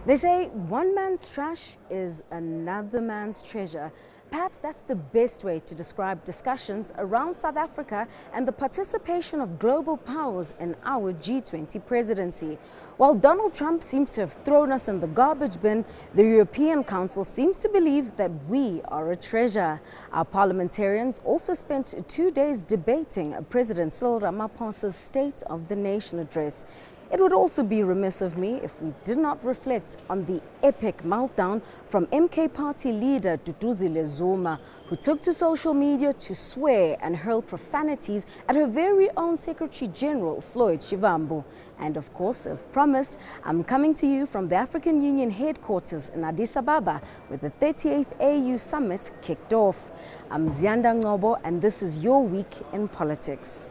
They say one man's trash is another man's treasure. Perhaps that's the best way to describe discussions around South Africa and the participation of global powers in our G20 presidency. While Donald Trump seems to have thrown us in the garbage bin, the European Council seems to believe that we are a treasure. Our parliamentarians also spent 2 days debating President Cyril Ramaphosa's State of the Nation address. It would also be remiss of me if we did not reflect on the epic meltdown from MK Party leader Duduzile Zuma, who took to social media to swear and hurl profanities at her very own Secretary General Floyd Shivambu. And of course, as promised, I'm coming to you from the African Union headquarters in Addis Ababa, where the 38th AU Summit kicked off. I'm Ziyanda Ngcobo, and this is your week in politics.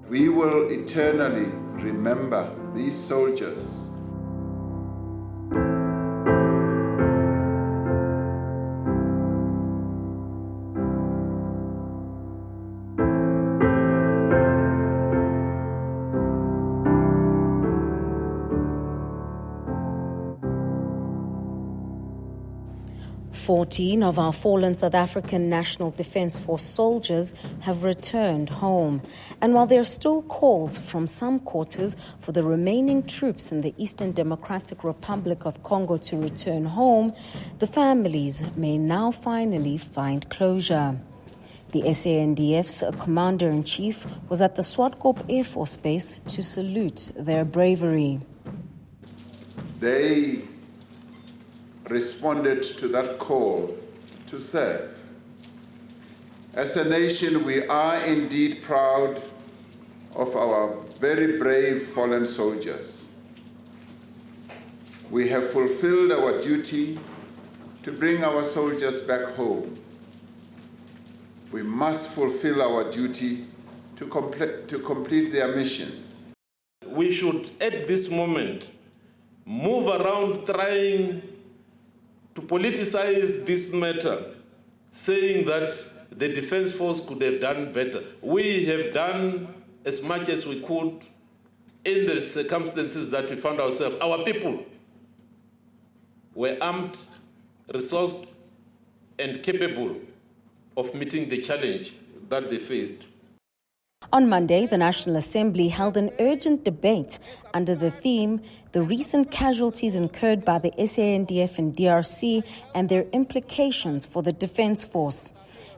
We will eternally remember these soldiers. Fourteen of our fallen South African National Defence Force soldiers have returned home. And while there are still calls from some quarters for the remaining troops in the Eastern Democratic Republic of Congo to return home, the families may now finally find closure. The SANDF's Commander-in-Chief was at the Swartkop Air Force Base to salute their bravery. They responded to that call to serve. As a nation, we are indeed proud of our very brave fallen soldiers. We have fulfilled our duty to bring our soldiers back home. We must fulfill our duty to complete their mission. We should, at this moment, move around trying to politicize this matter, saying that the Defence Force could have done better. We have done as much as we could in the circumstances that we found ourselves. Our people were armed, resourced, and capable of meeting the challenge that they faced. On Monday, the National Assembly held an urgent debate under the theme, The Recent Casualties Incurred by the SANDF in DRC and Their Implications for the Defence Force.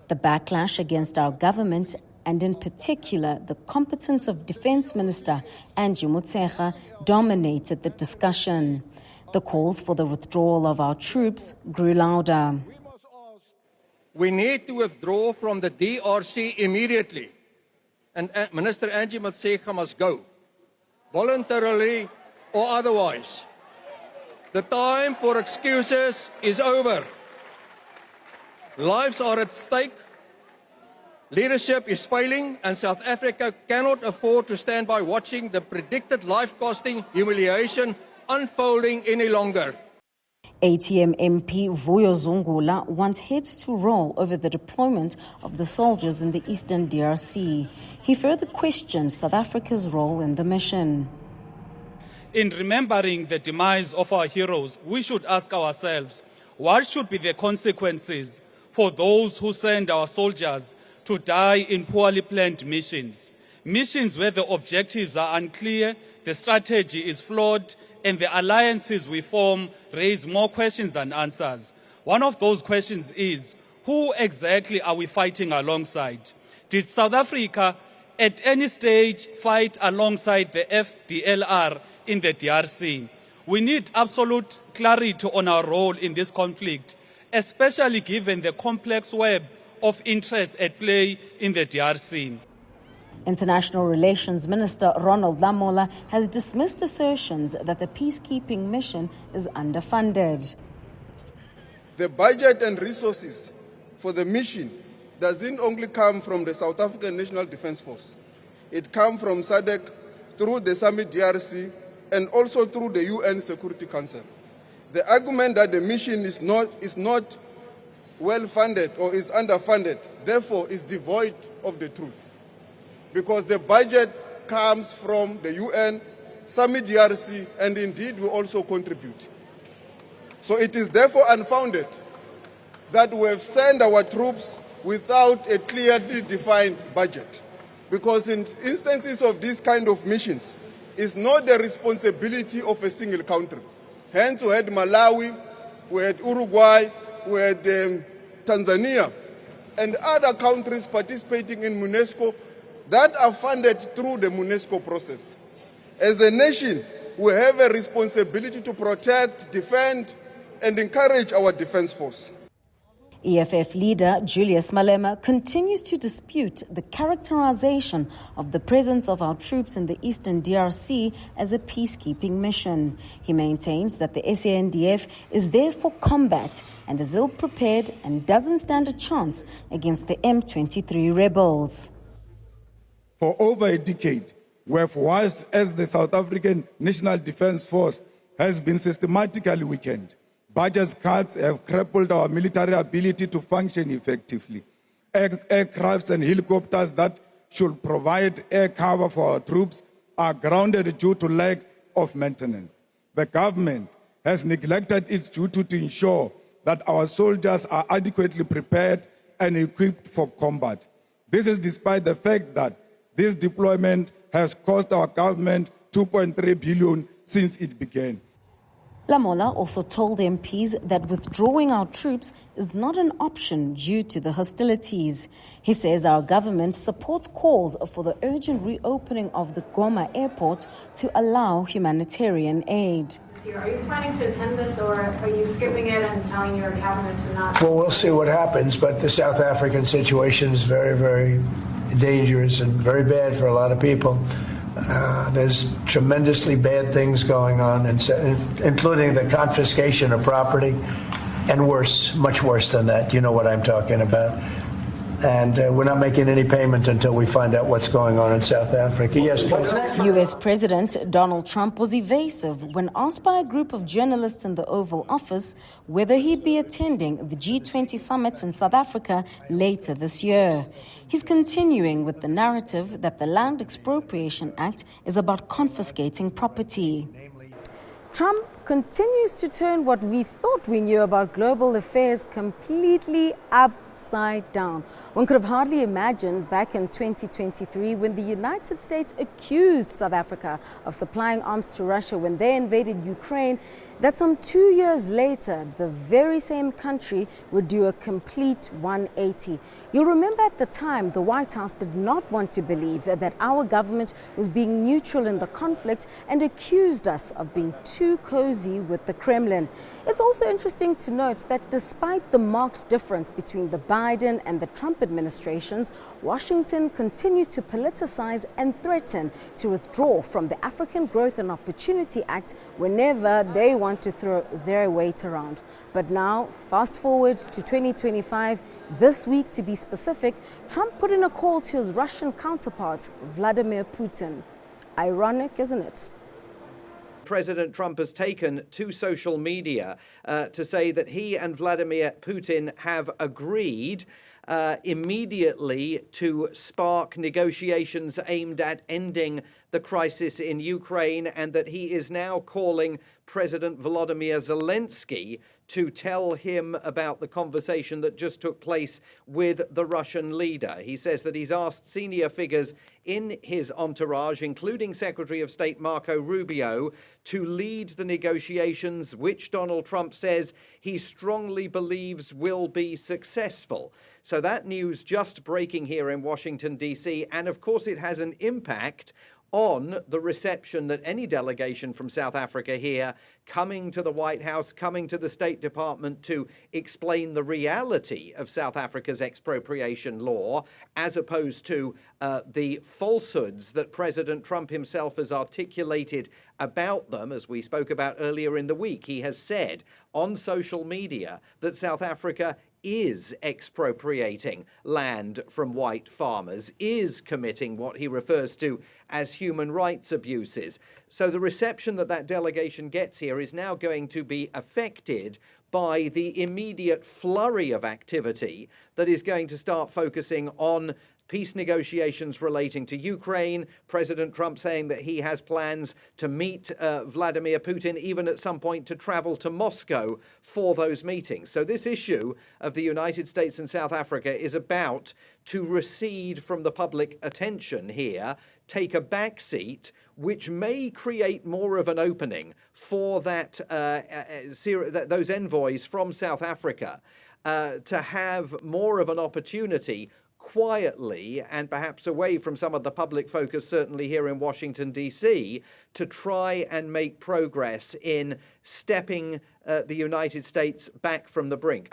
The backlash against our government, and in particular the competence of Defence Minister Angie Motshekga, dominated the discussion. The calls for the withdrawal of our troops grew louder. We need to withdraw from the DRC immediately. And Minister Angie Motshekga must go, voluntarily or otherwise. The time for excuses is over. Lives are at stake, leadership is failing, and South Africa cannot afford to stand by watching the predicted life-costing humiliation unfolding any longer. ATM MP Vuyo Zungula wants heads to roll over the deployment of the soldiers in the Eastern DRC. He further questioned South Africa's role in the mission. In remembering the demise of our heroes, we should ask ourselves, what should be the consequences for those who send our soldiers to die in poorly planned missions? Missions where the objectives are unclear, the strategy is flawed, and the alliances we form raise more questions than answers. One of those questions is, who exactly are we fighting alongside? Did South Africa at any stage fight alongside the FDLR in the DRC? We need absolute clarity on our role in this conflict, especially given the complex web of interests at play in the DRC. International Relations Minister Ronald Lamola has dismissed assertions that the peacekeeping mission is underfunded. The budget and resources for the mission doesn't only come from the South African National Defence Force. It comes from SADC through the Summit DRC and also through the UN Security Council. The argument that the mission is not well-funded or is underfunded, therefore, is devoid of the truth. Because the budget comes from the UN, SAMI DRC, and indeed we also contribute. So it is therefore unfounded that we have sent our troops without a clearly defined budget. Because in instances of these kind of missions, it's not the responsibility of a single country. Hence, we had Malawi, we had Uruguay, we had Tanzania, and other countries participating in UNESCO that are funded through the UNESCO process. As a nation, we have a responsibility to protect, defend, and encourage our defense force. EFF leader Julius Malema continues to dispute the characterization of the presence of our troops in the Eastern DRC as a peacekeeping mission. He maintains that the SANDF is there for combat and is ill-prepared and doesn't stand a chance against the M23 rebels. For over a decade, we have watched as the South African National Defence Force has been systematically weakened. Budget cuts have crippled our military ability to function effectively. Aircrafts and helicopters that should provide air cover for our troops are grounded due to lack of maintenance. The government has neglected its duty to ensure that our soldiers are adequately prepared and equipped for combat. This is despite the fact that this deployment has cost our government 2.3 billion since it began. Lamola also told MPs that withdrawing our troops is not an option due to the hostilities. He says our government supports calls for the urgent reopening of the Goma airport to allow humanitarian aid. Are you planning to attend this, or are you skipping it and telling your cabinet to not? Well, we'll see what happens, but the South African situation is very, very dangerous and very bad for a lot of people. There's tremendously bad things going on, including the confiscation of property, and worse, much worse than that. You know what I'm talking about. And we're not making any payment until we find out what's going on in South Africa. Yes, U.S. President Donald Trump was evasive when asked by a group of journalists in the Oval Office whether he'd be attending the G20 summit in South Africa later this year. He's continuing with the narrative that the Land Expropriation Act is about confiscating property. Trump continues to turn what we thought we knew about global affairs completely upside down. One could have hardly imagined back in 2023 when the United States accused South Africa of supplying arms to Russia when they invaded Ukraine, that some 2 years later, the very same country would do a complete 180. You'll remember at the time, the White House did not want to believe that our government was being neutral in the conflict and accused us of being too cozy with the Kremlin. It's also interesting to note that despite the marked difference between the Biden and the Trump administrations, Washington continues to politicize and threaten to withdraw from the African Growth and Opportunity Act whenever they want to throw their weight around. But now, fast forward to 2025, this week to be specific, Trump put in a call to his Russian counterpart, Vladimir Putin. Ironic, isn't it? President Trump has taken to social media to say that he and Vladimir Putin have agreed immediately to spark negotiations aimed at ending the crisis in Ukraine, and that he is now calling President Volodymyr Zelensky to tell him about the conversation that just took place with the Russian leader. He says that he's asked senior figures in his entourage, including Secretary of State Marco Rubio, to lead the negotiations, which Donald Trump says he strongly believes will be successful. So that news just breaking here in Washington, D.C., and of course it has an impact on the reception that any delegation from South Africa here coming to the White House, coming to the State Department to explain the reality of South Africa's expropriation law, as opposed to the falsehoods that President Trump himself has articulated about them, as we spoke about earlier in the week. He has said on social media that South Africa is expropriating land from white farmers, is committing what he refers to as human rights abuses. So the reception that that delegation gets here is now going to be affected by the immediate flurry of activity that is going to start focusing on peace negotiations relating to Ukraine, President Trump saying that he has plans to meet Vladimir Putin, even at some point to travel to Moscow for those meetings. So this issue of the United States and South Africa is about to recede from the public attention here, take a back seat, which may create more of an opening for that those envoys from South Africa to have more of an opportunity quietly and perhaps away from some of the public focus, certainly here in Washington, D.C., to try and make progress in stepping the United States back from the brink.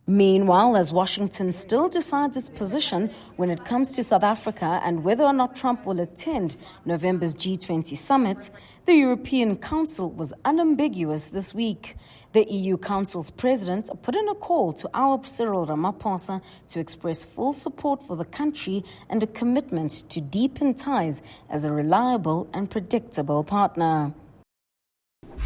Meanwhile, as Washington still decides its position when it comes to South Africa and whether or not Trump will attend November's G20 summit, the European Council was unambiguous this week. The EU Council's president put in a call to our Cyril Ramaphosa to express full support for the country and a commitment to deepen ties as a reliable and predictable partner.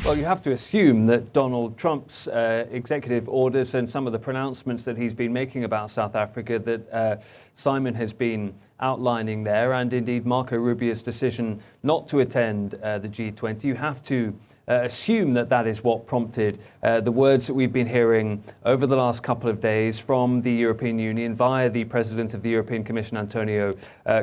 Well, you have to assume that Donald Trump's executive orders and some of the pronouncements that he's been making about South Africa that Simon has been outlining there, and indeed Marco Rubio's decision not to attend the G20, you have to assume that that is what prompted the words that we've been hearing over the last couple of days from the European Union via the President of the European Commission, Antonio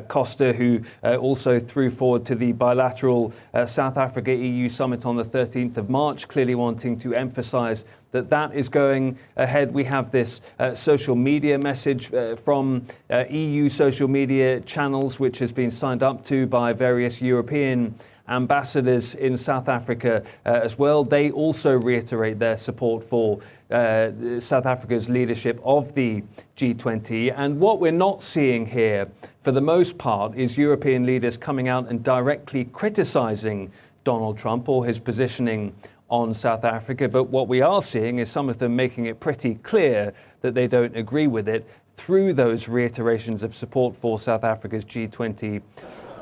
Costa, who also threw forward to the bilateral South Africa-EU summit on the 13th of March, clearly wanting to emphasize that that is going ahead. We have this social media message from EU social media channels, which has been signed up to by various European ambassadors in South Africa as well. They also reiterate their support for South Africa's leadership of the G20. And what we're not seeing here, for the most part, is European leaders coming out and directly criticizing Donald Trump or his positioning on South Africa. But what we are seeing is some of them making it pretty clear that they don't agree with it through those reiterations of support for South Africa's G20.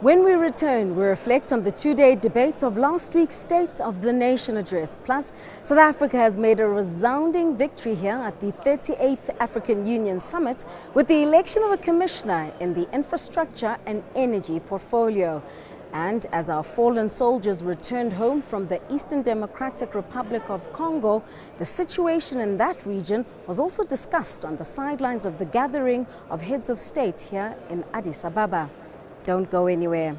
When we return, we reflect on the two-day debate of last week's State of the Nation address. Plus, South Africa has made a resounding victory here at the 38th African Union Summit with the election of a commissioner in the infrastructure and energy portfolio. And as our fallen soldiers returned home from the Eastern Democratic Republic of Congo, the situation in that region was also discussed on the sidelines of the gathering of heads of state here in Addis Ababa. Don't go anywhere.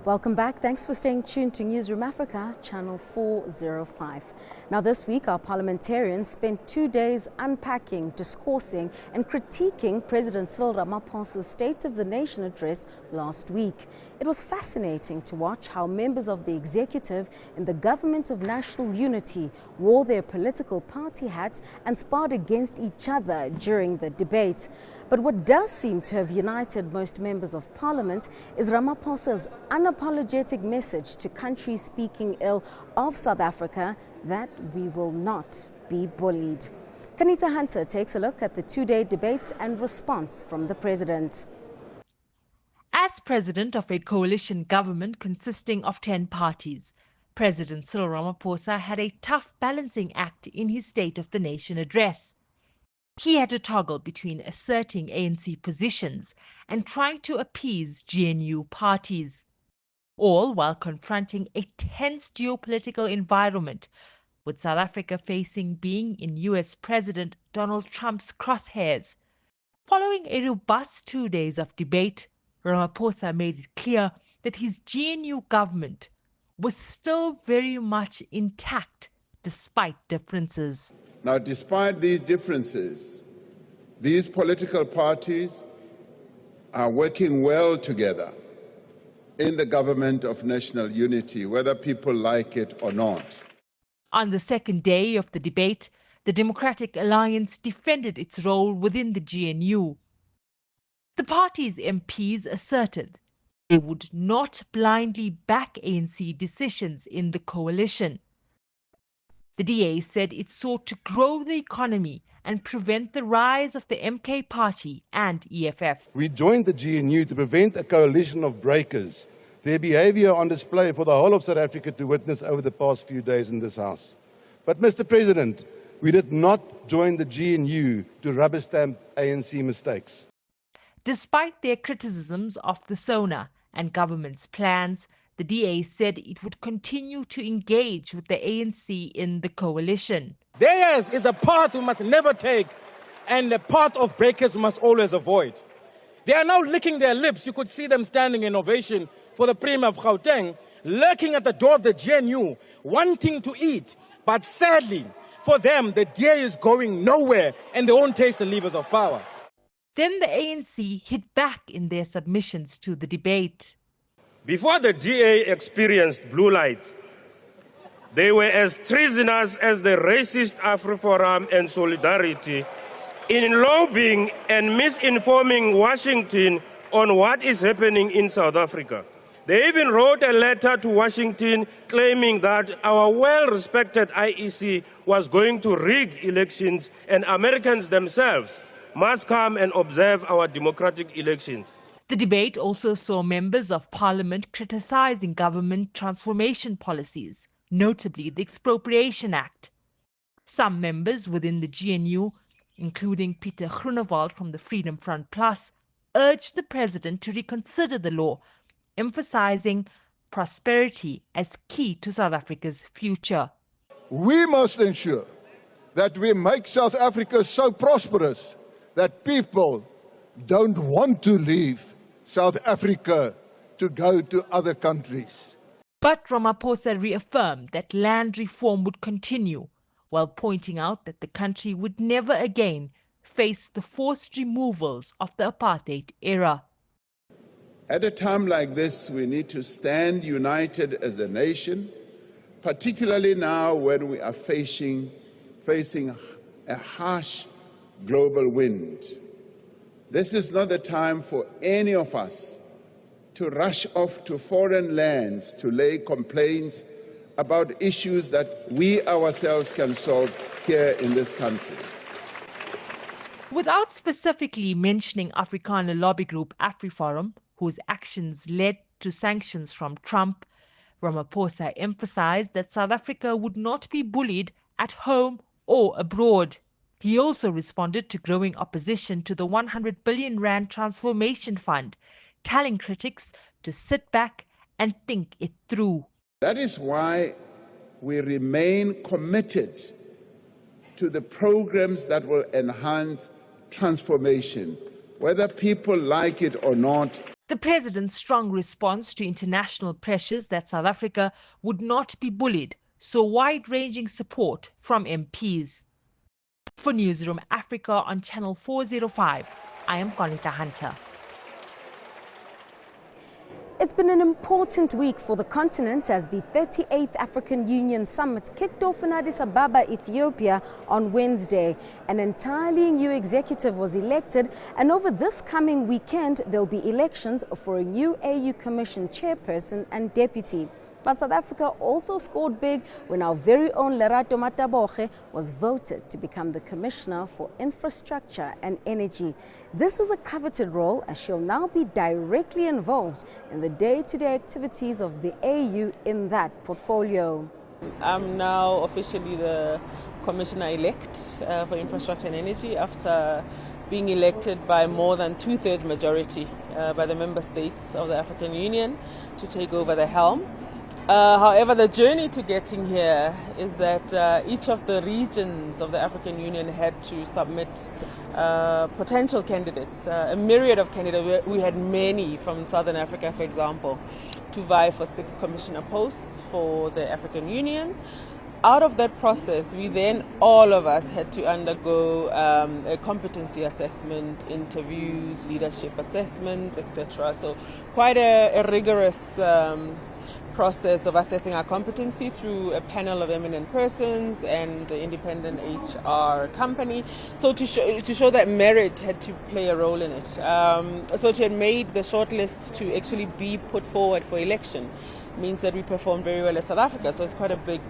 Welcome back. Thanks for staying tuned to Newzroom Afrika, channel 405. Now this week, our parliamentarians spent 2 days unpacking, discoursing and critiquing President Cyril Ramaphosa's State of the Nation address last week. It was fascinating to watch how members of the executive in the Government of National Unity wore their political party hats and sparred against each other during the debate. But what does seem to have united most members of parliament is Ramaphosa's unapologetic message to countries speaking ill of South Africa that we will not be bullied. Kanita Hunter takes a look at the two-day debates and response from the president. As president of a coalition government consisting of 10 parties, President Cyril Ramaphosa had a tough balancing act in his State of the Nation address. He had to toggle between asserting ANC positions and trying to appease GNU parties, all while confronting a tense geopolitical environment, with South Africa facing being in US President Donald Trump's crosshairs. Following a robust 2 days of debate, Ramaphosa made it clear that his GNU government was still very much intact despite differences. Now, despite these differences, these political parties are working well together in the Government of National Unity, whether people like it or not. On the second day of the debate, the Democratic Alliance defended its role within the GNU. The party's MPs asserted They would not blindly back ANC decisions in the coalition. The DA said it sought to grow the economy and prevent the rise of the MK Party and EFF. We joined the GNU to prevent a coalition of breakers, their behavior on display for the whole of South Africa to witness over the past few days in this House. But, Mr. President, we did not join the GNU to rubber stamp ANC mistakes. Despite their criticisms of the Sona and government's plans, the DA said it would continue to engage with the ANC in the coalition. Theirs is a path we must never take, and the path of breakers we must always avoid. They are now licking their lips. You could see them standing in ovation for the Premier of Gauteng, lurking at the door of the GNU, wanting to eat. But sadly, for them, the DA is going nowhere, and they won't taste the levers of power. Then the ANC hit back in their submissions to the debate. Before the DA experienced blue light, they were as treasonous as the racist AfriForum and Solidarity in lobbying and misinforming Washington on what is happening in South Africa. They even wrote a letter to Washington claiming that our well-respected IEC was going to rig elections and Americans themselves must come and observe our democratic elections. The debate also saw members of parliament criticizing government transformation policies, notably the Expropriation Act. Some members within the GNU, including Peter Groenewald from the Freedom Front Plus, urged the president to reconsider the law, emphasizing prosperity as key to South Africa's future. We must ensure that we make South Africa so prosperous that people don't want to leave South Africa to go to other countries. But Ramaphosa reaffirmed that land reform would continue, while pointing out that the country would never again face the forced removals of the apartheid era. At a time like this, we need to stand united as a nation, particularly now when we are facing a harsh global wind. This is not the time for any of us to rush off to foreign lands to lay complaints about issues that we ourselves can solve here in this country. Without specifically mentioning Afrikaner lobby group AfriForum, whose actions led to sanctions from Trump, Ramaphosa emphasized that South Africa would not be bullied at home or abroad. He also responded to growing opposition to the 100 billion rand transformation fund, telling critics to sit back and think it through. That is why we remain committed to the programs that will enhance transformation, whether people like it or not. The president's strong response to international pressures that South Africa would not be bullied saw wide-ranging support from MPs. For Newzroom Africa on Channel 405, I am Conita Hunter. It's been an important week for the continent as the 38th African Union Summit kicked off in Addis Ababa, Ethiopia on Wednesday. An entirely new executive was elected, and over this coming weekend there'll be elections for a new AU Commission chairperson and deputy. But South Africa also scored big when our very own Lerato Mataboge was voted to become the Commissioner for Infrastructure and Energy. This is a coveted role as she'll now be directly involved in the day-to-day activities of the AU in that portfolio. I'm now officially the Commissioner-elect for Infrastructure and Energy after being elected by more than two-thirds majority by the member states of the African Union to take over the helm. However, the journey to getting here is that each of the regions of the African Union had to submit potential candidates, a myriad of candidates. We had many from Southern Africa, for example, to vie for 6 commissioner posts for the African Union. Out of that process, we then, all of us, had to undergo a competency assessment, interviews, leadership assessments, etc. So quite a rigorous process of assessing our competency through a panel of eminent persons and independent HR company. So to show that merit had to play a role in it. So to have made the shortlist to actually be put forward for election means that we performed very well as South Africa. So it's quite a big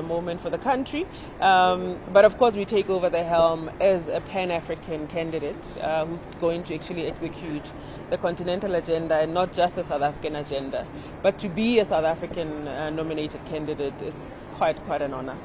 moment for the country. But of course we take over the helm as a Pan-African candidate who's going to actually execute the continental agenda and not just a South African agenda. But to be a South African nominated candidate is quite an honor.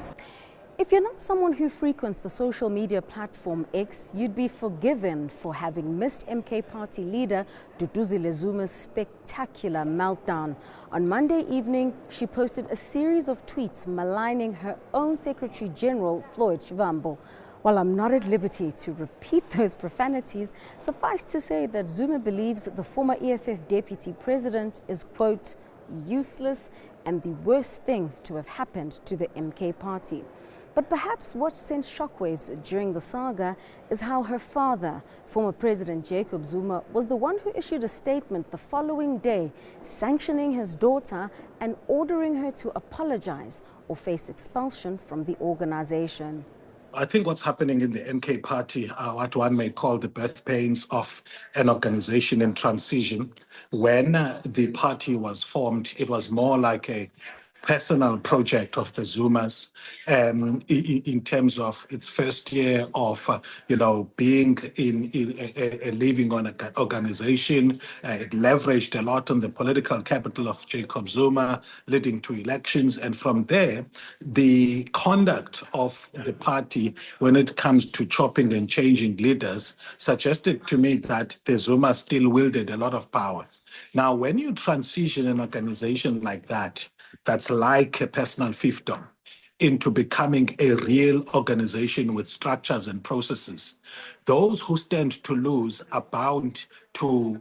If you're not someone who frequents the social media platform X, you'd be forgiven for having missed MK party leader Duduzile Zuma's spectacular meltdown. On Monday evening, she posted a series of tweets maligning her own Secretary General, Floyd Shivambu. While I'm not at liberty to repeat those profanities, suffice to say that Zuma believes that the former EFF deputy president is, quote, useless and the worst thing to have happened to the MK party. But perhaps what sent shockwaves during the saga is how her father, former President Jacob Zuma, was the one who issued a statement the following day sanctioning his daughter and ordering her to apologize or face expulsion from the organization. I think what's happening in the MK party are what one may call the birth pains of an organization in transition. When the party was formed, it was more like a personal project of the Zumas in terms of its first year of, being in a living on an organization. It leveraged a lot on the political capital of Jacob Zuma, leading to elections. And from there, the conduct of the party when it comes to chopping and changing leaders suggested to me that the Zuma still wielded a lot of powers. Now, when you transition an organization like that, that's like a personal fiefdom, into becoming a real organization with structures and processes, those who stand to lose are bound to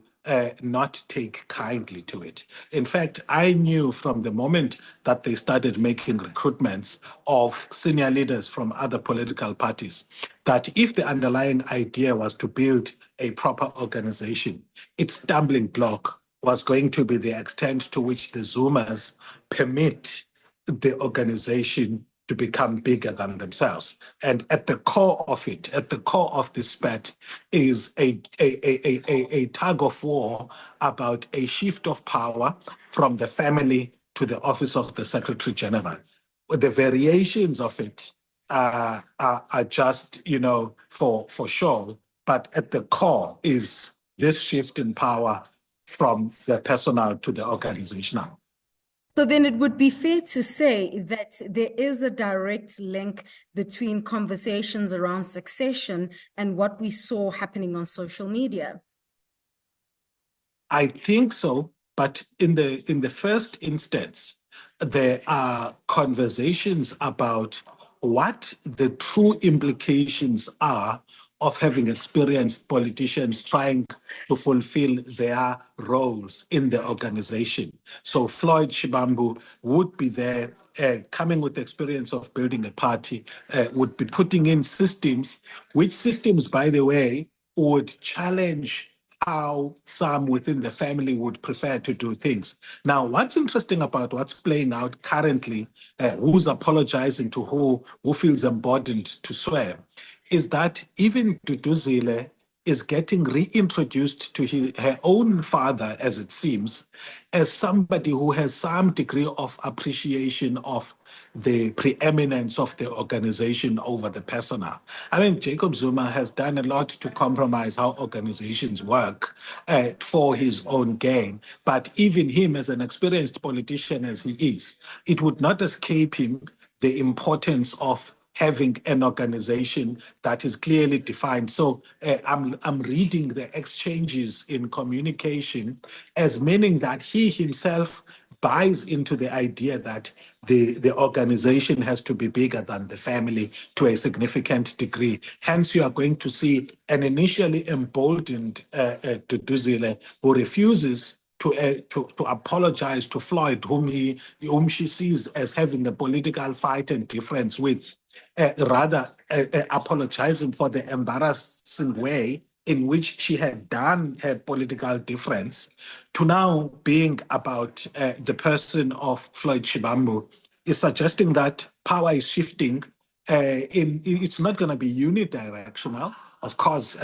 not take kindly to it. In fact, I knew from the moment that they started making recruitments of senior leaders from other political parties that if the underlying idea was to build a proper organization, its stumbling block was going to be the extent to which the Zumas permit the organization to become bigger than themselves. And at the core of it, at the core of this spat, is a tug of war about a shift of power from the family to the office of the Secretary General. The variations of it are just, for sure, but at the core is this shift in power from the personnel to the organizational. So then it would be fair to say that there is a direct link between conversations around succession and what we saw happening on social media. I think so, but in the first instance, there are conversations about what the true implications are of having experienced politicians trying to fulfill their roles in the organization. So Floyd Shivambu would be there, coming with the experience of building a party, would be putting in systems, which systems, by the way, would challenge how some within the family would prefer to do things. Now, what's interesting about what's playing out currently, who's apologizing to who feels emboldened to swear, is that even Duduzile is getting reintroduced to her own father, as it seems, as somebody who has some degree of appreciation of the preeminence of the organization over the personnel. I mean, Jacob Zuma has done a lot to compromise how organizations work for his own gain. But even him, as an experienced politician as he is, it would not escape him the importance of having an organization that is clearly defined. So I'm reading the exchanges in communication as meaning that he himself buys into the idea that the organization has to be bigger than the family to a significant degree. Hence, you are going to see an initially emboldened Duduzile who refuses to apologize to Floyd, whom she sees as having a political fight and difference with, rather apologizing for the embarrassing way in which she had done her political difference to now being about the person of Floyd Shivambu is suggesting that power is shifting. It's not going to be unidirectional. Of course,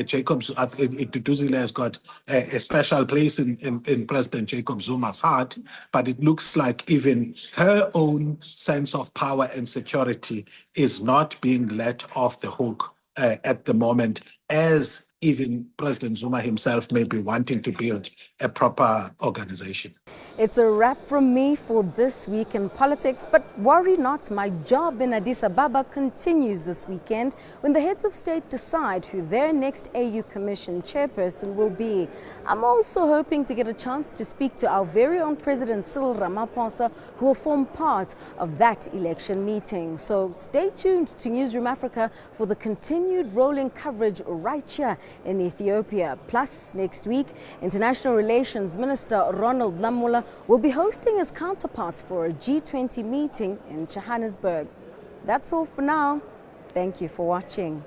Jacob Duduzile has got a special place in President Jacob Zuma's heart, but it looks like even her own sense of power and security is not being let off the hook at the moment, as even President Zuma himself may be wanting to build a proper organization. It's a wrap from me for this week in politics, but worry not, my job in Addis Ababa continues this weekend when the heads of state decide who their next AU Commission chairperson will be. I'm also hoping to get a chance to speak to our very own President Cyril Ramaphosa, who will form part of that election meeting. So stay tuned to Newzroom Afrika for the continued rolling coverage right here in Ethiopia. Plus, next week, International Relations Minister Ronald Lamola will be hosting his counterparts for a G20 meeting in Johannesburg. That's all for now. Thank you for watching.